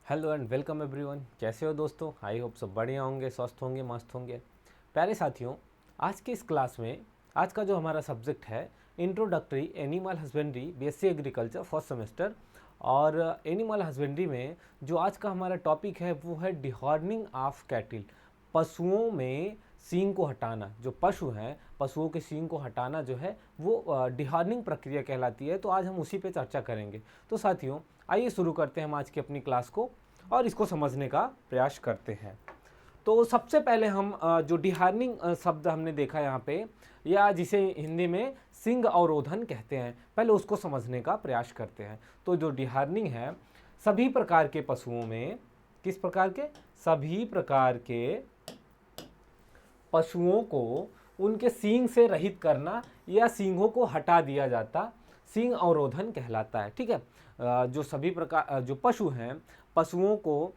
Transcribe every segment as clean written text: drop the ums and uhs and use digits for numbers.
Hello and welcome everyone. कैसे हो दोस्तों? आई होप सब बढ़िया होंगे, स्वस्थ होंगे, मस्त होंगे। प्यारे साथियों, आज की इस क्लास में आज का जो हमारा सब्जेक्ट है introductory animal husbandry BSc agriculture first semester. और एनिमल हस्बेंड्री में जो आज का हमारा टॉपिक है वो है डिहॉर्निंग ऑफ कैटिल। पशुओं में सींग को हटाना, जो पशु हैं पशुओं के सींग को हटाना जो है वो डिहॉर्निंग प्रक्रिया कहलाती है। तो आज हम उसी पे चर्चा करेंगे। तो साथियों, आइए शुरू करते हैं हम आज की अपनी क्लास को और इसको समझने का प्रयास करते हैं। तो सबसे पहले हम जो डिहार्निंग शब्द हमने देखा यहाँ पे, या जिसे हिंदी में सिंग अवरोधन कहते हैं, पहले उसको समझने का प्रयास करते हैं। तो जो डिहार्निंग है, सभी प्रकार के पशुओं में, किस प्रकार के? सभी प्रकार के पशुओं को उनके सींग से रहित करना या सींगों को हटा दिया जाता सींग अवरोधन कहलाता है। ठीक है। जो सभी प्रकार जो पशु हैं, पशुओं को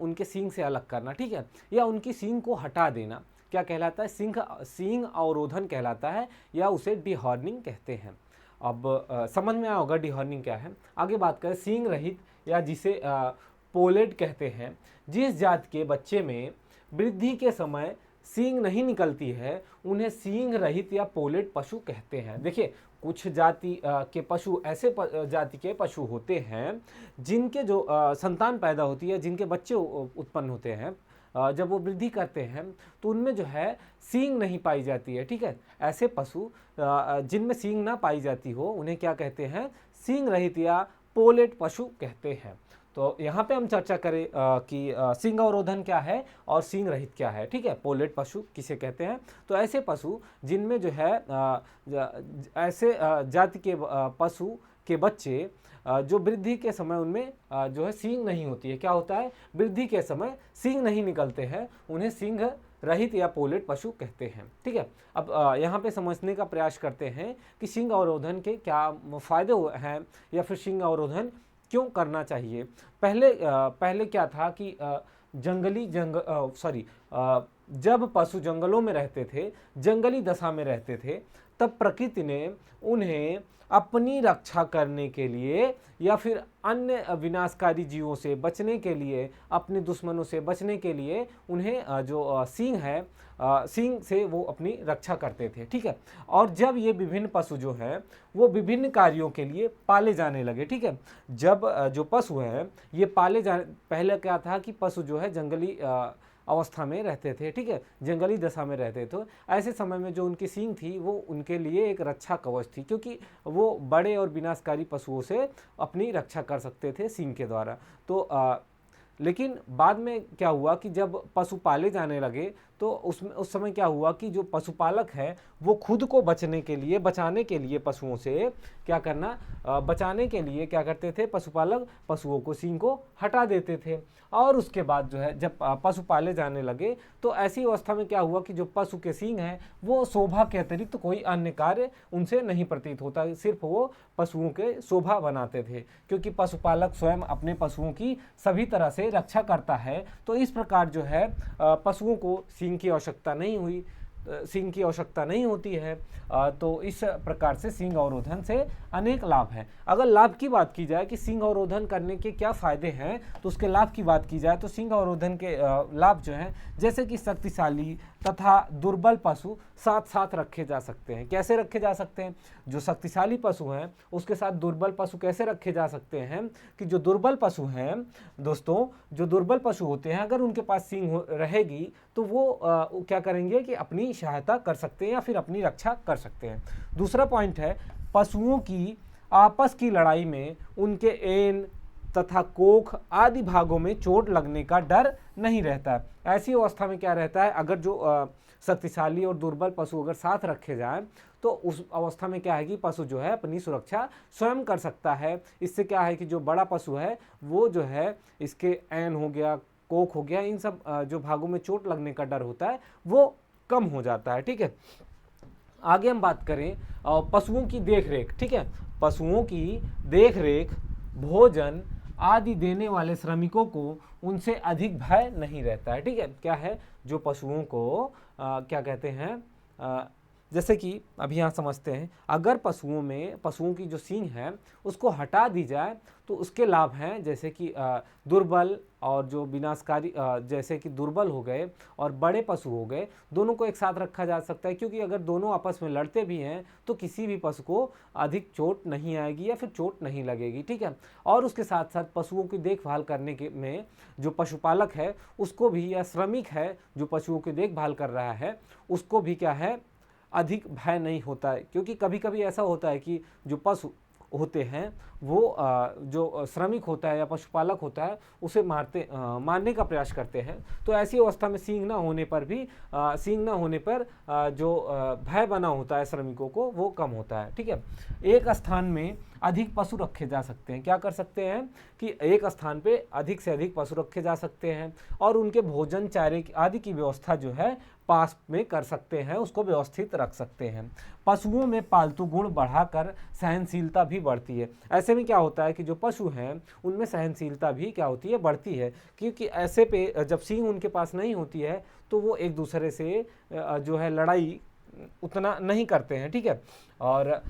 उनके सींग से अलग करना, ठीक है, या उनकी सींग को हटा देना, क्या कहलाता है? सींग अवरोधन कहलाता है, या उसे डिहॉर्निंग कहते हैं। अब समझ में आया होगा डिहॉर्निंग क्या है। आगे बात करें सींग रहित, या जिसे पोलेट कहते हैं। जिस जात के बच्चे में वृद्धि के समय सींग नहीं निकलती है उन्हें सींग रहित या पोलेट पशु कहते हैं। देखिए, कुछ जाति के पशु ऐसे जाति के पशु होते हैं जिनके जो संतान पैदा होती है, जिनके बच्चे उत्पन्न होते हैं, जब वो वृद्धि करते हैं तो उनमें जो है सींग नहीं पाई जाती है। ठीक है। ऐसे पशु जिनमें सींग ना पाई जाती हो उन्हें क्या कहते हैं? सींग रहित या पोलेट पशु कहते हैं। तो यहाँ पे हम चर्चा करें कि सींग अवरोधन क्या है और सींग रहित क्या है। ठीक है। पोलेट पशु किसे कहते हैं? तो ऐसे पशु जिनमें जो है ऐसे जाति के पशु के बच्चे जो वृद्धि के समय उनमें जो है सींग नहीं होती है। क्या होता है? वृद्धि के समय सींग नहीं निकलते हैं, उन्हें सींग रहित या पोलेट पशु कहते हैं। ठीक है। अब यहाँ पे समझने का प्रयास करते हैं कि सींग अवरोधन के क्या फायदे हैं, या फिर सींग अवरोधन क्यों करना चाहिए। पहले क्या था कि जब पशु जंगलों में रहते थे, जंगली दशा में रहते थे, तब प्रकृति ने उन्हें अपनी रक्षा करने के लिए या फिर अन्य विनाशकारी जीवों से बचने के लिए, अपने दुश्मनों से बचने के लिए उन्हें जो सींग है, सींग से वो अपनी रक्षा करते थे। ठीक है। और जब ये विभिन्न पशु जो हैं वो विभिन्न कार्यों के लिए पाले जाने लगे। ठीक है। जब जो पशु हैं ये पहले क्या था कि पशु जो है जंगली अवस्था में रहते थे। ठीक है। जंगली दशा में रहते थे। ऐसे समय में जो उनकी सींग थी वो उनके लिए एक रक्षा कवच थी, क्योंकि वो बड़े और विनाशकारी पशुओं से अपनी रक्षा कर सकते थे सींग के द्वारा। तो लेकिन बाद में क्या हुआ कि जब पशु पाले जाने लगे तो उस समय क्या हुआ कि जो पशुपालक है वो खुद को बचाने के लिए पशुओं से क्या करना, बचाने के लिए क्या करते थे? पशुपालक पशुओं को सींग को हटा देते थे। और उसके बाद जो है जब पशु पाले जाने लगे तो ऐसी अवस्था में क्या हुआ कि जो पशु के सींग हैं वो शोभा के अतिरिक्त कोई अन्य कार्य उनसे नहीं प्रतीत होता, सिर्फ वो पशुओं के शोभा बनाते थे। क्योंकि पशुपालक स्वयं अपने पशुओं की सभी तरह से रक्षा करता है, तो इस प्रकार जो है पशुओं को सींग की आवश्यकता नहीं हुई, सींग की आवश्यकता नहीं होती है। तो इस प्रकार से सींग अवरोधन से अनेक लाभ हैं। अगर लाभ की बात की जाए कि सींग अवरोधन करने के क्या फायदे हैं, तो उसके लाभ की बात की जाए तो सींग अवरोधन के लाभ जो हैं, जैसे कि शक्तिशाली तथा दुर्बल पशु साथ साथ रखे जा सकते हैं। कैसे रखे जा सकते हैं? जो शक्तिशाली पशु हैं उसके साथ दुर्बल पशु कैसे रखे जा सकते हैं कि जो दुर्बल पशु हैं दोस्तों, जो दुर्बल पशु होते हैं, अगर उनके पास सींग रहेगी तो वो क्या करेंगे कि अपनी सहायता कर सकते हैं या फिर अपनी रक्षा कर सकते हैं। दूसरा पॉइंट है, पशुओं की आपस की लड़ाई में उनके एन तथा कोख आदि भागों में चोट लगने का डर नहीं रहता है। ऐसी अवस्था में क्या रहता है, अगर जो शक्तिशाली और दुर्बल पशु अगर साथ रखे जाएं तो उस अवस्था में क्या है कि पशु जो है अपनी सुरक्षा स्वयं कर सकता है। इससे क्या है कि जो बड़ा पशु है वो जो है इसके ऐन हो गया, कोख हो गया, इन सब जो भागों में चोट लगने का डर होता है वो कम हो जाता है। ठीक है। आगे हम बात करें पशुओं की देखरेख। ठीक है। पशुओं की देखरेख, भोजन आदि देने वाले श्रमिकों को उनसे अधिक भय नहीं रहता है। ठीक है। क्या है, जो पशुओं को क्या कहते हैं, जैसे कि अभी यहाँ समझते हैं, अगर पशुओं की जो सींग है उसको हटा दी जाए तो उसके लाभ हैं, जैसे कि दुर्बल और जो विनाशकारी, जैसे कि दुर्बल हो गए और बड़े पशु हो गए, दोनों को एक साथ रखा जा सकता है, क्योंकि अगर दोनों आपस में लड़ते भी हैं तो किसी भी पशु को अधिक चोट नहीं आएगी या फिर चोट नहीं लगेगी, ठीक है। और उसके साथ साथ पशुओं की देखभाल करने के में जो पशुपालक है उसको भी, या श्रमिक है जो पशुओं की देखभाल कर रहा है, उसको भी क्या है, अधिक भय नहीं होता है। क्योंकि कभी कभी ऐसा होता है कि जो पशु होते हैं वो जो श्रमिक होता है या पशुपालक होता है उसे मारने का प्रयास करते हैं। तो ऐसी अवस्था में सींग ना होने पर भी जो भय बना होता है श्रमिकों को वो कम होता है, ठीक है। एक स्थान में अधिक पशु रखे जा सकते हैं, क्या कर सकते हैं कि एक स्थान पे अधिक से अधिक पशु रखे जा सकते हैं और उनके भोजन चारे आदि की व्यवस्था जो है पास में कर सकते हैं, उसको व्यवस्थित रख सकते हैं। पशुओं में पालतू गुण बढ़ाकर सहनशीलता भी बढ़ती है। ऐसे में क्या होता है कि जो पशु हैं उनमें सहनशीलता भी क्या होती है, बढ़ती है, क्योंकि ऐसे पे जब सींग उनके पास नहीं होती है तो वो एक दूसरे से जो है लड़ाई उतना नहीं करते हैं, ठीक है। और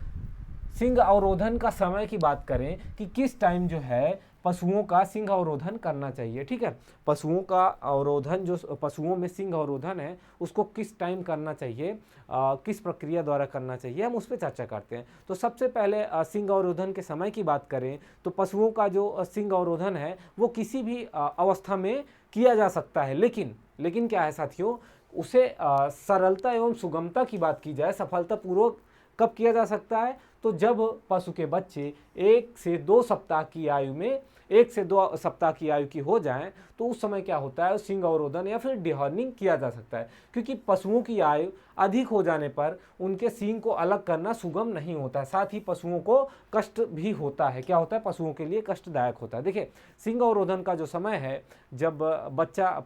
सिंह अवरोधन का समय की बात करें कि किस टाइम जो है पशुओं का सिंह अवरोधन करना चाहिए, ठीक है। पशुओं का अवरोधन, जो पशुओं में सिंह अवरोधन है उसको किस टाइम करना चाहिए, किस प्रक्रिया द्वारा करना चाहिए, हम उस पर चर्चा करते हैं। तो सबसे पहले सिंह अवरोधन के समय की बात करें तो पशुओं का जो सिंह अवरोधन है वो किसी भी अवस्था में किया जा सकता है, लेकिन क्या है साथियों, उसे सरलता एवं सुगमता की बात की जाए, सफलतापूर्वक कब किया जा सकता है, तो जब पशु के बच्चे 1 से 2 सप्ताह की आयु में 1 से 2 सप्ताह की आयु की हो जाएं तो उस समय क्या होता है, सींग अवरोधन या फिर डिहॉर्निंग किया जा सकता है। क्योंकि पशुओं की आयु अधिक हो जाने पर उनके सींग को अलग करना सुगम नहीं होता है, साथ ही पशुओं को कष्ट भी होता है। क्या होता है, पशुओं के लिए कष्टदायक होता है। देखिए, सींग अवरोधन का जो समय है, जब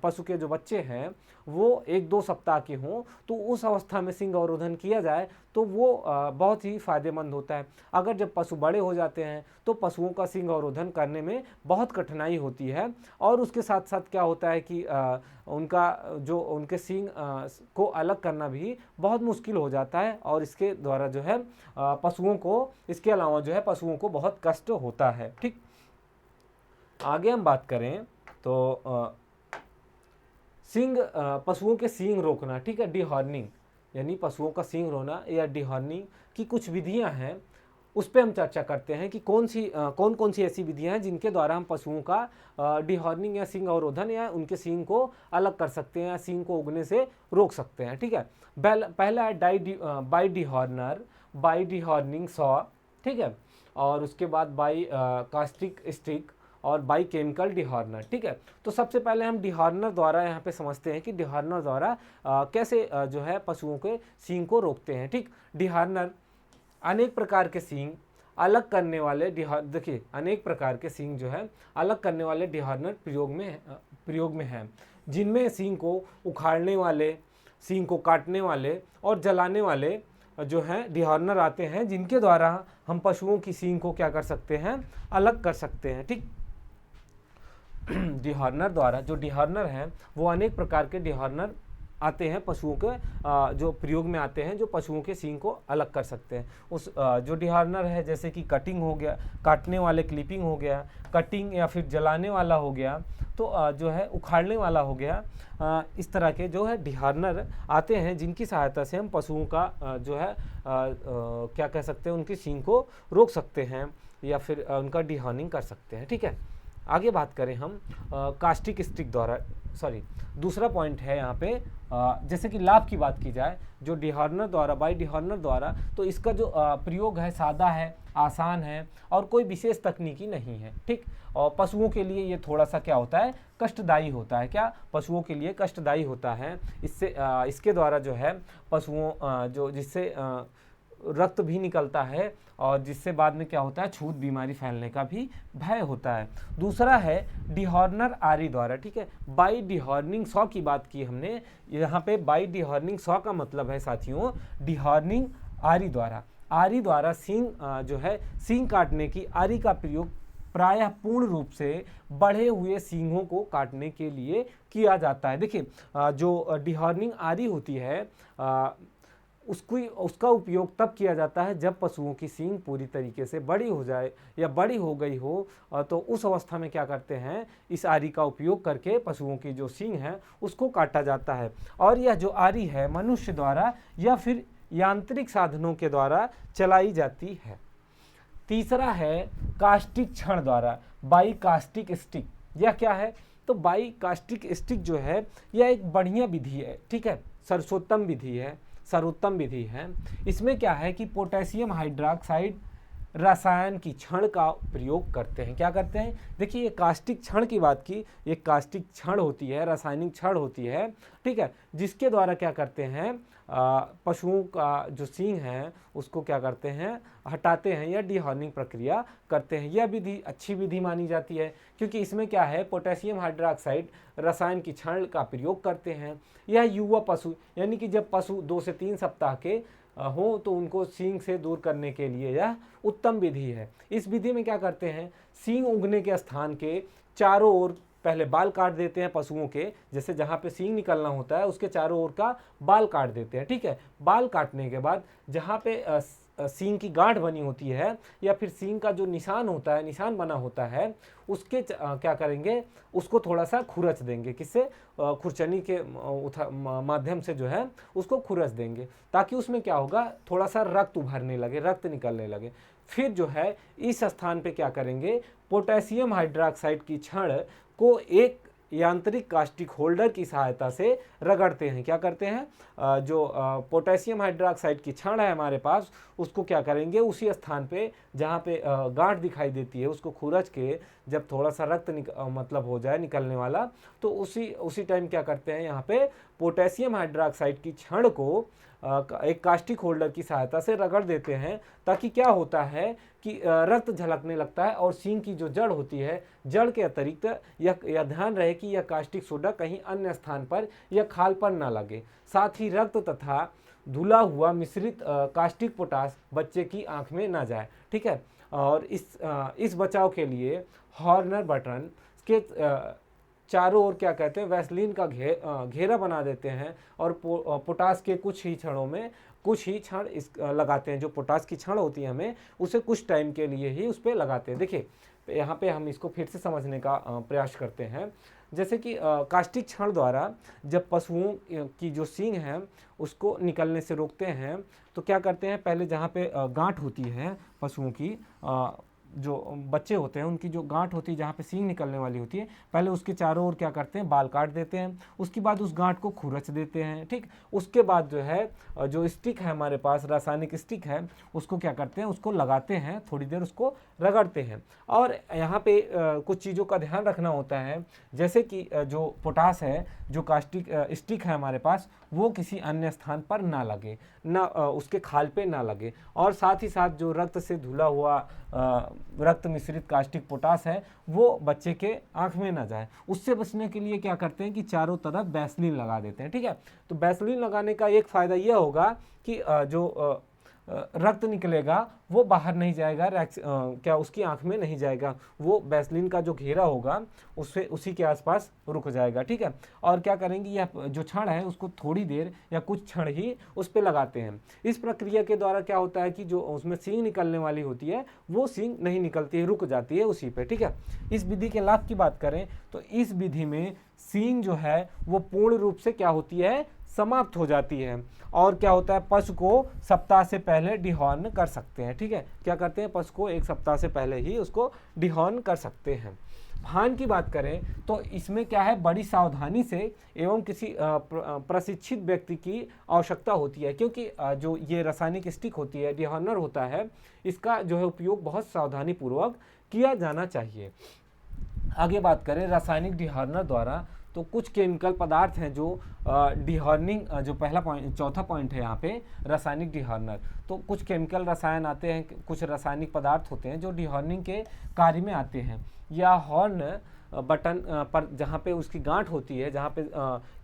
पशु के जो बच्चे हैं वो 1-2 सप्ताह के हों तो उस अवस्था में सींग अवरोधन किया जाए तो वो बहुत ही फायदेमंद होता है। अगर जब पशु बड़े हो जाते हैं तो पशुओं का सींग अवरोधन करने में बहुत कठिनाई होती है और उसके साथ साथ क्या होता है कि उनके सींग को अलग करना भी बहुत मुश्किल हो जाता है और इसके द्वारा जो है इसके अलावा जो है पशुओं को बहुत कष्ट होता है, ठीक। आगे हम बात करें तो पशुओं के सींग रोकना, ठीक है, डिहॉर्निंग, यानी पशुओं का सींग रोना या डिहॉर्निंग की कुछ विधियां हैं, उस पर हम चर्चा करते हैं कि कौन कौन सी ऐसी विधियां हैं जिनके द्वारा हम पशुओं का डिहॉर्निंग या सींग अवरोधन या उनके सींग को अलग कर सकते हैं या सींग को उगने से रोक सकते हैं, ठीक है। पहला है बाई डिहॉर्निंग सॉ, ठीक है, और उसके बाद बाई कास्टिक स्टिक और बाई केमिकल डिहॉर्नर, ठीक है। तो सबसे पहले हम डिहॉर्नर द्वारा यहाँ पे समझते हैं कि डिहॉर्नर द्वारा कैसे जो है पशुओं के सींग को रोकते हैं, ठीक। डिहॉर्नर अनेक प्रकार के सींग अलग करने वाले देखिए अनेक प्रकार के सींग जो है अलग करने वाले डिहॉर्नर प्रयोग में हैं, जिनमें सींग को उखाड़ने वाले, सींग को काटने वाले और जलाने वाले जो हैं डिहॉर्नर आते हैं, जिनके द्वारा हम पशुओं की सींग को क्या कर सकते हैं, अलग कर सकते हैं, ठीक। डिहॉर्नर द्वारा जो डिहॉर्नर हैं वो अनेक प्रकार के डिहॉर्नर आते हैं पशुओं के जो प्रयोग में आते हैं, जो पशुओं के सींग को अलग कर सकते हैं। उस जो डिहॉर्नर है, जैसे कि कटिंग हो गया, काटने वाले क्लिपिंग हो गया, कटिंग या फिर जलाने वाला हो गया, तो जो है उखाड़ने वाला हो गया, इस तरह के जो है डिहॉर्नर आते हैं, जिनकी सहायता से हम पशुओं का जो है क्या कह सकते हैं, उनकी सींग को रोक सकते हैं या फिर उनका डिहॉर्निंग कर सकते हैं, ठीक है। आगे बात करें हम कास्टिक स्टिक द्वारा, दूसरा पॉइंट है यहाँ पे, जैसे कि लाभ की बात की जाए जो डिहॉर्नर द्वारा, बाई डिहॉर्नर द्वारा, तो इसका जो प्रयोग है सादा है, आसान है और कोई विशेष तकनीकी नहीं है, ठीक। और पशुओं के लिए ये थोड़ा सा क्या होता है, कष्टदायी होता है, क्या पशुओं के लिए कष्टदायी होता है। इसके द्वारा जो है पशुओं जिससे रक्त भी निकलता है और जिससे बाद में क्या होता है, छूत बीमारी फैलने का भी भय होता है। दूसरा है डिहॉर्नर आरी द्वारा, ठीक है। बाई डिहॉर्निंग सॉ की बात की हमने, यहाँ पे बाई डिहॉर्निंग सॉ का मतलब है साथियों डिहॉर्निंग आरी द्वारा सींग जो है सींग काटने की आरी का प्रयोग प्रायः पूर्ण रूप से बढ़े हुए सींगों को काटने के लिए किया जाता है। देखिए जो डिहॉर्निंग आरी होती है, उसका उपयोग तब किया जाता है जब पशुओं की सींग पूरी तरीके से बड़ी हो जाए या बड़ी हो गई हो, तो उस अवस्था में क्या करते हैं, इस आरी का उपयोग करके पशुओं की जो सींग है उसको काटा जाता है। और यह जो आरी है मनुष्य द्वारा या फिर यांत्रिक साधनों के द्वारा चलाई जाती है। तीसरा है कास्टिक छड़ द्वारा, बाई कास्टिक स्टिक। यह क्या है, तो बाई कास्टिक स्टिक जो है यह एक बढ़िया विधि है, ठीक है, सर्वोत्तम विधि है। इसमें क्या है कि पोटेशियम हाइड्रोक्साइड रसायन की छड़ का प्रयोग करते हैं। क्या करते हैं, देखिए ये कास्टिक छड़ की बात की, ये कास्टिक छड़ होती है, रासायनिक छड़ होती है, ठीक है, जिसके द्वारा क्या करते हैं, पशुओं का जो सींग है उसको क्या करते हैं, हटाते हैं या डिहॉर्निंग प्रक्रिया करते हैं। यह विधि अच्छी विधि मानी जाती है क्योंकि इसमें क्या है, पोटेशियम हाइड्रोक्साइड रसायन की छड़ का प्रयोग करते हैं। यह युवा पशु यानी कि जब पशु 2 से 3 सप्ताह के हो तो उनको सींग से दूर करने के लिए यह उत्तम विधि है। इस विधि में क्या करते हैं, सींग उगने के स्थान के चारों ओर पहले बाल काट देते हैं पशुओं के, जैसे जहाँ पे सींग निकलना होता है उसके चारों ओर का बाल काट देते हैं, ठीक है। बाल काटने के बाद जहाँ पे सींग की गांठ बनी होती है या फिर सींग का जो निशान होता है, निशान बना होता है, उसके क्या करेंगे, उसको थोड़ा सा खुरच देंगे, किससे, खुरचनी के माध्यम से जो है उसको खुरच देंगे, ताकि उसमें क्या होगा, थोड़ा सा रक्त उभरने लगे, रक्त निकलने लगे। फिर जो है इस स्थान पे क्या करेंगे, पोटेशियम हाइड्रोक्साइड की छड़ को एक यांत्रिक कास्टिक होल्डर की सहायता से रगड़ते हैं। क्या करते हैं, जो पोटेशियम हाइड्रोक्साइड की छड़ है हमारे पास, उसको क्या करेंगे, उसी स्थान पे जहाँ पे गांठ दिखाई देती है उसको खुरच के जब थोड़ा सा रक्त मतलब हो जाए निकलने वाला, तो उसी टाइम क्या करते हैं, यहाँ पे पोटेशियम हाइड्रोक्साइड की छड़ को एक कास्टिक होल्डर की सहायता से रगड़ देते हैं, ताकि क्या होता है कि रक्त झलकने लगता है और सींग की जो जड़ होती है, जड़ के अतिरिक्त यह ध्यान रहे कि यह कास्टिक सोडा कहीं अन्य स्थान पर या खाल पर ना लगे। साथ ही रक्त तथा धुला हुआ मिश्रित कास्टिक पोटास बच्चे की आंख में ना जाए, ठीक है। और इस बचाव के लिए हॉर्नर बटन के चारों ओर क्या कहते हैं, वैसलीन का घेरा बना देते हैं और पोटास के कुछ ही क्षण लगाते हैं। जो पोटास की छड़ होती है हमें उसे कुछ टाइम के लिए ही उस पर लगाते हैं। देखिए यहाँ पे हम इसको फिर से समझने का प्रयास करते हैं। जैसे कि कास्टिक छड़ द्वारा जब पशुओं की जो सींग है उसको निकलने से रोकते हैं, तो क्या करते हैं, पहले जहाँ पे गांठ होती है पशुओं की, जो बच्चे होते हैं उनकी जो गांठ होती है जहाँ पे सींग निकलने वाली होती है, पहले उसके चारों ओर क्या करते हैं, बाल काट देते हैं, उसके बाद उस गांठ को खुरच देते हैं, ठीक। उसके बाद जो है जो स्टिक है हमारे पास, रासायनिक स्टिक है, उसको क्या करते हैं, उसको लगाते हैं, थोड़ी देर उसको रगड़ते हैं। और यहाँ पे कुछ चीज़ों का ध्यान रखना होता है, जैसे कि जो पोटास है, जो कास्टिक स्टिक है हमारे पास, वो किसी अन्य स्थान पर ना लगे, ना उसके खाल पे ना लगे। और साथ ही साथ जो रक्त से धुला हुआ रक्त मिश्रित कास्टिक पोटास है वो बच्चे के आंख में ना जाए। उससे बचने के लिए क्या करते हैं कि चारों तरफ वैसलीन लगा देते हैं, ठीक है। तो वैसलीन लगाने का एक फ़ायदा यह होगा कि जो रक्त निकलेगा वो बाहर नहीं जाएगा, क्या उसकी आंख में नहीं जाएगा, वो वैसलीन का जो घेरा होगा उससे उसी के आसपास रुक जाएगा, ठीक है। और क्या करेंगे, यह जो छड़ है उसको थोड़ी देर या कुछ क्षण ही उस पर लगाते हैं। इस प्रक्रिया के द्वारा क्या होता है कि जो उसमें सींग निकलने वाली होती है वो सींग नहीं निकलती है, रुक जाती है उसी पे, ठीक है। इस विधि के लाभ की बात करें तो इस विधि में सींग जो है वो पूर्ण रूप से क्या होती है, समाप्त हो जाती है। और क्या होता है, पशु को सप्ताह से पहले डिहॉर्न कर सकते हैं, ठीक है। क्या करते हैं, पशु को 1 सप्ताह से पहले ही उसको डिहॉर्न कर सकते हैं। भान की बात करें तो इसमें क्या है, बड़ी सावधानी से एवं किसी प्रशिक्षित व्यक्ति की आवश्यकता होती है, क्योंकि जो ये रासायनिक स्टिक होती है, डिहॉर्नर होता है, इसका जो है उपयोग बहुत सावधानी पूर्वक किया जाना चाहिए। आगे बात करें रासायनिक डिहॉर्नर द्वारा, तो कुछ केमिकल पदार्थ हैं जो डिहॉर्निंग, जो पहला पॉइंट, चौथा पॉइंट है यहाँ पे रासायनिक डिहॉर्नर। तो कुछ केमिकल रसायन आते हैं, कुछ रासायनिक पदार्थ होते हैं जो डिहॉर्निंग के कार्य में आते हैं। या हॉर्न बटन पर जहाँ पे उसकी गांठ होती है, जहाँ पे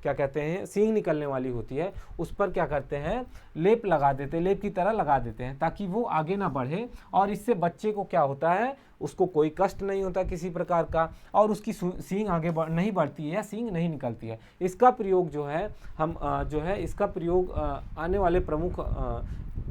क्या कहते हैं सींग निकलने वाली होती है, उस पर क्या करते हैं लेप लगा देते हैं, लेप की तरह लगा देते हैं ताकि वो आगे ना बढ़े। और इससे बच्चे को क्या होता है, उसको कोई कष्ट नहीं होता किसी प्रकार का, और उसकी सींग आगे नहीं बढ़ती है या सींग नहीं निकलती है। इसका प्रयोग जो है हम जो है इसका प्रयोग आने वाले प्रमुख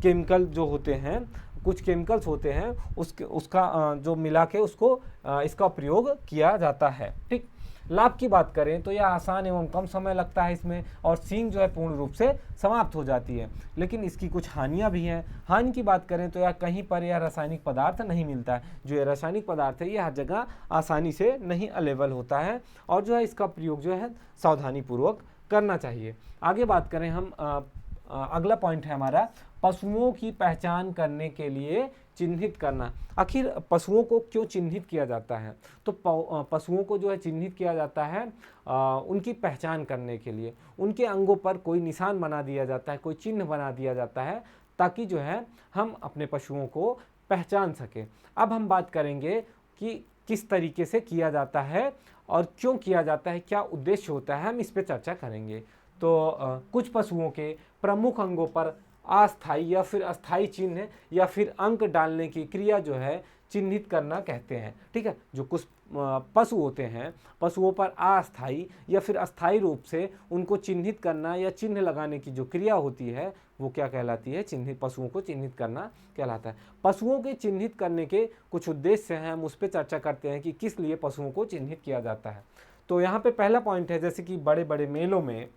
केमिकल जो होते हैं, कुछ केमिकल्स होते हैं उसका जो मिला के उसको इसका प्रयोग किया जाता है। ठीक, लाभ की बात करें तो यह आसान एवं कम समय लगता है इसमें, और सींग जो है पूर्ण रूप से समाप्त हो जाती है। लेकिन इसकी कुछ हानियां भी हैं। हानि की बात करें तो यह कहीं पर यह रासायनिक पदार्थ नहीं मिलता है। जो ये रासायनिक पदार्थ है ये हर जगह आसानी से नहीं अवेलेबल होता है, और जो है इसका प्रयोग जो है सावधानी पूर्वक करना चाहिए। आगे बात करें हम, अगला पॉइंट है हमारा पशुओं की पहचान करने के लिए चिन्हित करना। आखिर पशुओं को क्यों चिन्हित किया जाता है? तो पशुओं को जो है चिन्हित किया जाता है उनकी पहचान करने के लिए। उनके अंगों पर कोई निशान बना दिया जाता है, कोई चिन्ह बना दिया जाता है, ताकि जो है हम अपने पशुओं को पहचान सकें। अब हम बात करेंगे कि किस तरीके से किया जाता है और क्यों किया जाता है, क्या उद्देश्य होता है, हम इस पर चर्चा करेंगे। तो कुछ पशुओं के प्रमुख अंगों पर अस्थायी या फिर अस्थायी चिन्ह या फिर अंक डालने की क्रिया जो है चिन्हित करना कहते हैं। ठीक है, जो कुछ पशु होते हैं, पशुओं पर अस्थायी या फिर अस्थायी रूप से उनको चिन्हित करना या चिन्ह लगाने की जो क्रिया होती है वो क्या कहलाती है, चिन्हित, पशुओं को चिन्हित करना कहलाता है। पशुओं के चिन्हित करने के कुछ उद्देश्य हैं, हम उस पर चर्चा करते हैं कि किस लिए पशुओं को चिन्हित किया जाता है। तो यहाँ पे पहला पॉइंट है, जैसे कि बड़े बड़े मेलों में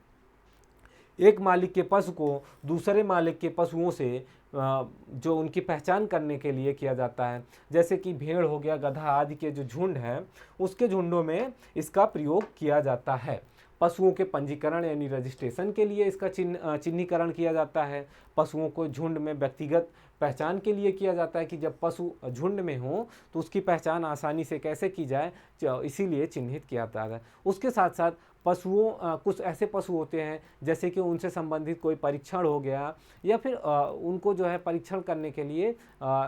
एक मालिक के पशु को दूसरे मालिक के पशुओं से जो उनकी पहचान करने के लिए किया जाता है। जैसे कि भेड़ हो गया, गधा आदि के जो झुंड हैं, उसके झुंडों में इसका प्रयोग किया जाता है। पशुओं के पंजीकरण यानी रजिस्ट्रेशन के लिए इसका चिन्हीकरण किया जाता है। पशुओं को झुंड में व्यक्तिगत पहचान के लिए किया जाता है कि जब पशु झुंड में हो तो उसकी पहचान आसानी से कैसे की जाए, इसीलिए चिन्हित किया जाता है। उसके साथ साथ पशुओं कुछ ऐसे पशु होते हैं जैसे कि उनसे संबंधित कोई परीक्षण हो गया, या फिर उनको जो है परीक्षण करने के लिए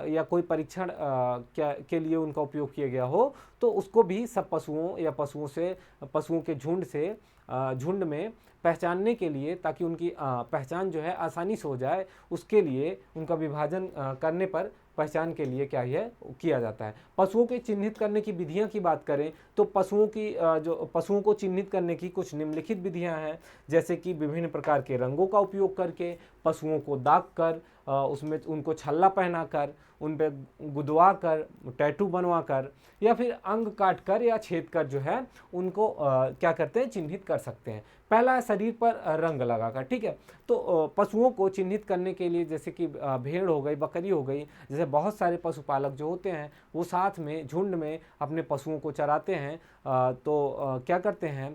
या कोई परीक्षण के लिए उनका उपयोग किया गया हो, तो उसको भी सब पशुओं या पशुओं के झुंड में पहचानने के लिए, ताकि उनकी पहचान जो है आसानी से हो जाए, उसके लिए उनका विभाजन करने पर पहचान के लिए क्या है किया जाता है। पशुओं के चिन्हित करने की विधियां की बात करें तो पशुओं को चिन्हित करने की कुछ निम्नलिखित विधियां हैं, जैसे कि विभिन्न प्रकार के रंगों का उपयोग करके, पशुओं को दाग कर, उसमें उनको छल्ला पहना कर, उन पर गुदवा कर, टैटू बनवा कर, या फिर अंग काट कर या छेद कर जो है उनको क्या करते हैं, चिन्हित कर सकते हैं। पहला है शरीर पर रंग लगाकर। ठीक है, तो पशुओं को चिन्हित करने के लिए जैसे कि भेड़ हो गई, बकरी हो गई, जैसे बहुत सारे पशुपालक जो होते हैं वो साथ में झुंड में अपने पशुओं को चराते हैं, तो क्या करते हैं,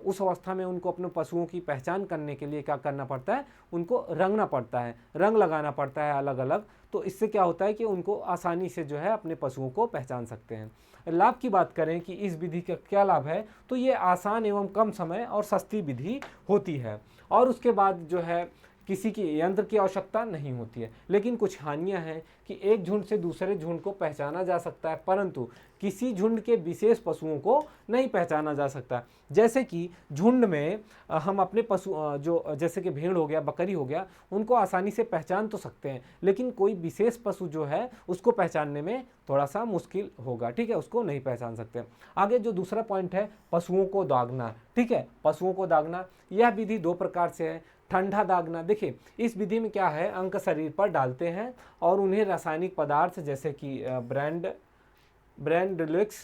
उस अवस्था में उनको अपने पशुओं की पहचान करने के लिए क्या करना पड़ता है, उनको रंगना पड़ता है, रंग लगाना पड़ता है अलग अलग। तो इससे क्या होता है कि उनको आसानी से जो है अपने पशुओं को पहचान सकते हैं। लाभ की बात करें कि इस विधि का क्या लाभ है, तो ये आसान एवं कम समय और सस्ती विधि होती है, और उसके बाद जो है किसी की यंत्र की आवश्यकता नहीं होती है। लेकिन कुछ हानियां हैं कि एक झुंड से दूसरे झुंड को पहचाना जा सकता है, परंतु किसी झुंड के विशेष पशुओं को नहीं पहचाना जा सकता। जैसे कि झुंड में हम अपने पशु जो जैसे कि भेड़ हो गया, बकरी हो गया, उनको आसानी से पहचान तो सकते हैं, लेकिन कोई विशेष पशु जो है उसको पहचानने में थोड़ा सा मुश्किल होगा। ठीक है, उसको नहीं पहचान सकते। आगे जो दूसरा पॉइंट है, पशुओं को दागना। ठीक है, पशुओं को दागना, यह विधि दो प्रकार से है। ठंडा दागना, देखिए इस विधि में क्या है, अंक शरीर पर डालते हैं और उन्हें रासायनिक पदार्थ जैसे कि ब्रांडलुक्स,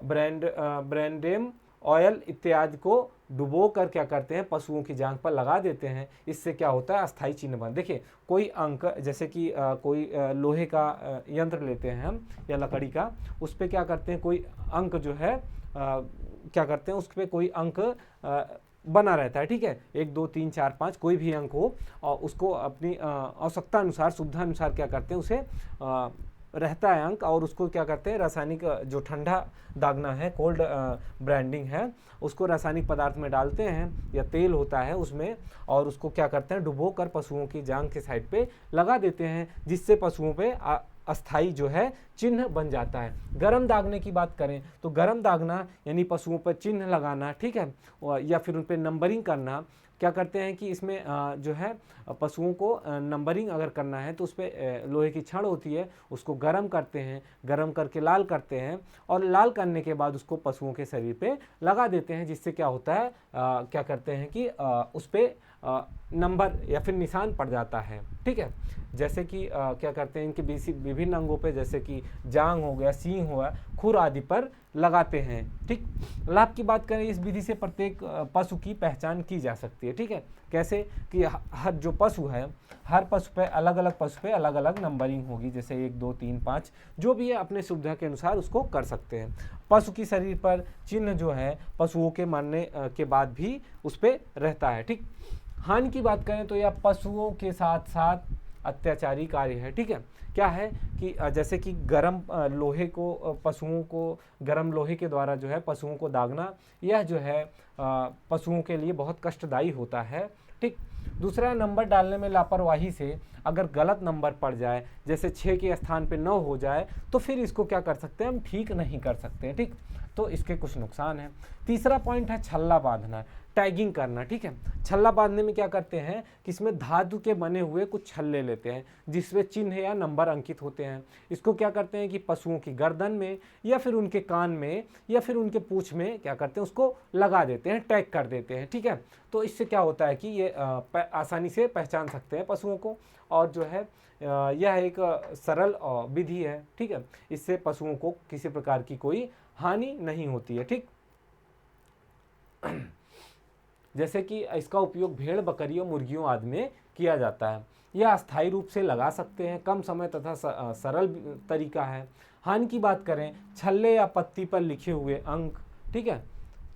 ब्रांडेम ऑयल इत्यादि को डुबो कर क्या करते हैं, पशुओं की जांघ पर लगा देते हैं। इससे क्या होता है, अस्थायी चिन्ह बन। देखिए कोई अंक जैसे कि कोई लोहे का यंत्र लेते हैं हम या लकड़ी का, उस पर क्या करते हैं, कोई अंक जो है क्या करते हैं, उस पर कोई अंक बना रहता है। ठीक है, 1 2 3 4 5 कोई भी अंक हो, और उसको अपनी आवश्यकता अनुसार, सुविधा अनुसार क्या करते हैं, उसे रहता है अंक, और उसको क्या करते हैं, रासायनिक जो ठंडा दागना है, कोल्ड ब्रांडिंग है, उसको रासायनिक पदार्थ में डालते हैं या तेल होता है उसमें, और उसको क्या करते हैं, डुबो कर पशुओं की जांघ के साइड पे लगा देते हैं, जिससे पशुओं पे अस्थाई जो है चिन्ह बन जाता है। गरम दागने की बात करें तो गरम दागना यानी पशुओं पर चिन्ह लगाना, ठीक है, या फिर उन पर नंबरिंग करना। क्या करते हैं कि इसमें जो है पशुओं को नंबरिंग अगर करना है तो उस पर लोहे की छड़ होती है, उसको गर्म करते हैं, गर्म करके लाल करते हैं और लाल करने के बाद उसको पशुओं के शरीर पे लगा देते हैं, जिससे क्या होता है क्या करते हैं कि उस पर नंबर या फिर निशान पड़ जाता है, ठीक है। जैसे कि क्या करते हैं इनके विभिन्न अंगों पे, जैसे कि जांग हो गया, सींग हो गया, खुर आदि पर लगाते हैं, ठीक। लाभ की बात करें, इस विधि से प्रत्येक पशु की पहचान की जा सकती है, ठीक है। कैसे कि हर जो पशु है, हर पशु पे अलग अलग पशु पे अलग अलग नंबरिंग होगी, जैसे 1 2 3 5 जो भी है अपने सुविधा के अनुसार उसको कर सकते हैं। पशु की शरीर पर चिन्ह जो है पशुओं के मरने के बाद भी उस पर रहता है, ठीक। हानि की बात करें तो यह पशुओं के साथ साथ अत्याचारी कार्य है, ठीक है। क्या है कि जैसे कि गरम लोहे को पशुओं को गरम लोहे के द्वारा जो है पशुओं को दागना, यह जो है पशुओं के लिए बहुत कष्टदायी होता है, ठीक। दूसरा, नंबर डालने में लापरवाही से अगर गलत नंबर पड़ जाए, जैसे 6 के स्थान पे 9 हो जाए, तो फिर इसको क्या कर सकते हैं हम, ठीक नहीं कर सकते हैं, ठीक। तो इसके कुछ नुकसान हैं। तीसरा पॉइंट है छल्ला बांधना, टैगिंग करना, ठीक है। छल्ला बांधने में क्या करते हैं कि इसमें धातु के बने हुए कुछ छल्ले लेते हैं जिसमें चिन्ह या नंबर अंकित होते हैं। इसको क्या करते हैं कि पशुओं की गर्दन में या फिर उनके कान में या फिर उनके पूंछ में क्या करते हैं, उसको लगा देते हैं, टैग कर देते हैं, ठीक है। तो इससे क्या होता है कि ये आसानी से पहचान सकते हैं पशुओं को, और जो है यह एक सरल विधि है, ठीक है। इससे पशुओं को किसी प्रकार की कोई हानि नहीं होती है, ठीक। जैसे कि इसका उपयोग भेड़, बकरियों, मुर्गियों आदि में किया जाता है। यह अस्थायी रूप से लगा सकते हैं, कम समय तथा सरल तरीका है। हानि की बात करें, छल्ले या पत्ती पर लिखे हुए अंक, ठीक है,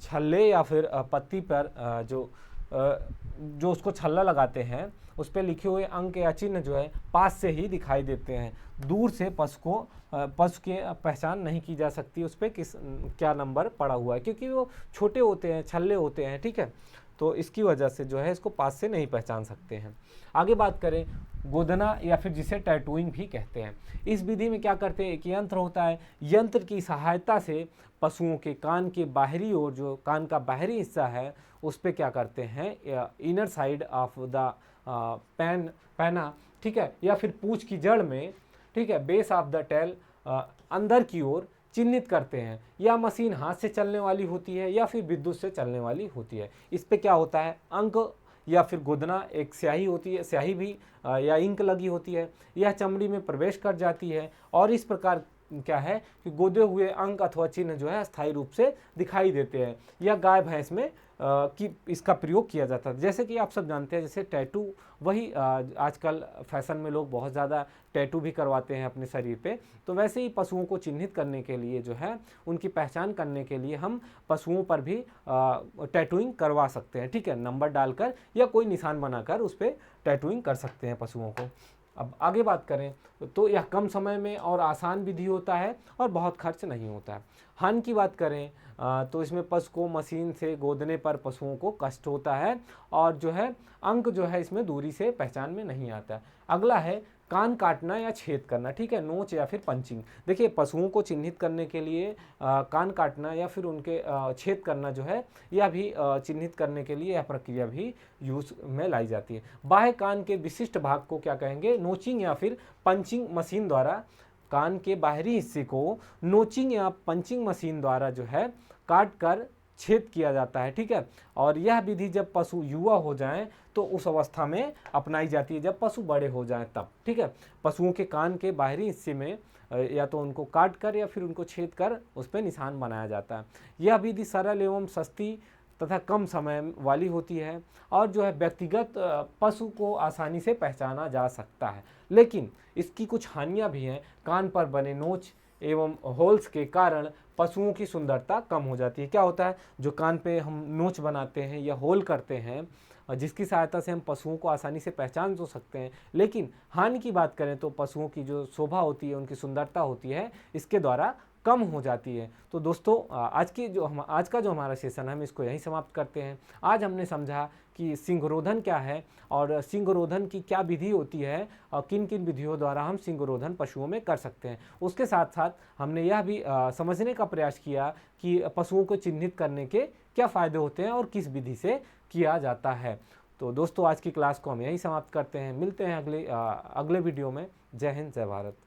छल्ले या फिर पत्ती पर जो उसको छल्ला लगाते हैं उस पर लिखे हुए अंक या चिन्ह जो है पास से ही दिखाई देते हैं। दूर से पशु के पहचान नहीं की जा सकती उस पर क्या नंबर पड़ा हुआ है, क्योंकि वो छोटे होते हैं, छल्ले होते हैं, ठीक है। तो इसकी वजह से जो है इसको पास से नहीं पहचान सकते हैं। आगे बात करें, गोदना या फिर जिसे टैटूइंग भी कहते हैं। इस विधि में क्या करते हैं, एक यंत्र होता है, यंत्र की सहायता से पशुओं के कान के बाहरी ओर, जो कान का बाहरी हिस्सा है, उस पर क्या करते हैं, इनर साइड ऑफ द पैना, ठीक है, या फिर पूंछ की जड़ में, ठीक है, बेस ऑफ द टेल, अंदर की ओर चिन्हित करते हैं। या मशीन हाथ से चलने वाली होती है या फिर विद्युत से चलने वाली होती है। इस पे क्या होता है, अंक या फिर गोदना, एक स्याही होती है, स्याही भी या इंक लगी होती है, यह चमड़ी में प्रवेश कर जाती है और इस प्रकार क्या है कि गोदे हुए अंक अथवा चिन्ह जो है अस्थायी रूप से दिखाई देते हैं। या गाय भैंस में कि इसका प्रयोग किया जाता है। जैसे कि आप सब जानते हैं, जैसे टैटू, वही आजकल फैशन में लोग बहुत ज़्यादा टैटू भी करवाते हैं अपने शरीर पे, तो वैसे ही पशुओं को चिन्हित करने के लिए जो है, उनकी पहचान करने के लिए हम पशुओं पर भी टैटूइंग करवा सकते हैं, ठीक है, नंबर डालकर या कोई निशान बनाकर उस पर टैटूइंग कर सकते हैं पशुओं को। अब आगे बात करें तो यह कम समय में और आसान विधि होता है और बहुत खर्च नहीं होता है। हानि की बात करें तो इसमें पशु को मशीन से गोदने पर पशुओं को कष्ट होता है और जो है अंक जो है इसमें दूरी से पहचान में नहीं आता है। अगला है कान काटना या छेद करना, ठीक है, नोच या फिर पंचिंग। देखिए, पशुओं को चिन्हित करने के लिए कान काटना या फिर उनके छेद करना जो है, यह भी चिन्हित करने के लिए यह प्रक्रिया भी यूज में लाई जाती है। बाह्य कान के विशिष्ट भाग को क्या कहेंगे, नोचिंग या फिर पंचिंग मशीन द्वारा कान के बाहरी हिस्से को नोचिंग या पंचिंग मशीन द्वारा जो है काट कर छेद किया जाता है, ठीक है। और यह विधि जब पशु युवा हो जाएं तो उस अवस्था में अपनाई जाती है, जब पशु बड़े हो जाएं तब, ठीक है। पशुओं के कान के बाहरी हिस्से में या तो उनको काट कर या फिर उनको छेद कर उस पर निशान बनाया जाता है। यह विधि सरल एवं सस्ती तथा कम समय वाली होती है और जो है व्यक्तिगत पशु को आसानी से पहचाना जा सकता है, लेकिन इसकी कुछ हानियां भी हैं। कान पर बने नोच एवं होल्स के कारण पशुओं की सुंदरता कम हो जाती है। क्या होता है, जो कान पे हम नोच बनाते हैं या होल करते हैं, जिसकी सहायता से हम पशुओं को आसानी से पहचान तो सकते हैं, लेकिन हानि की बात करें तो पशुओं की जो शोभा होती है, उनकी सुंदरता होती है, इसके द्वारा कम हो जाती है। तो दोस्तों आज का जो हमारा सेशन है हम इसको यहीं समाप्त करते हैं। आज हमने समझा कि सिंगरोधन क्या है और सिंगरोधन की क्या विधि होती है और किन किन विधियों द्वारा हम सिंगरोधन पशुओं में कर सकते हैं। उसके साथ साथ हमने यह भी समझने का प्रयास किया कि पशुओं को चिन्हित करने के क्या फ़ायदे होते हैं और किस विधि से किया जाता है। तो दोस्तों आज की क्लास को हम यहीं समाप्त करते हैं। मिलते हैं अगले वीडियो में। जय हिंद, जय भारत।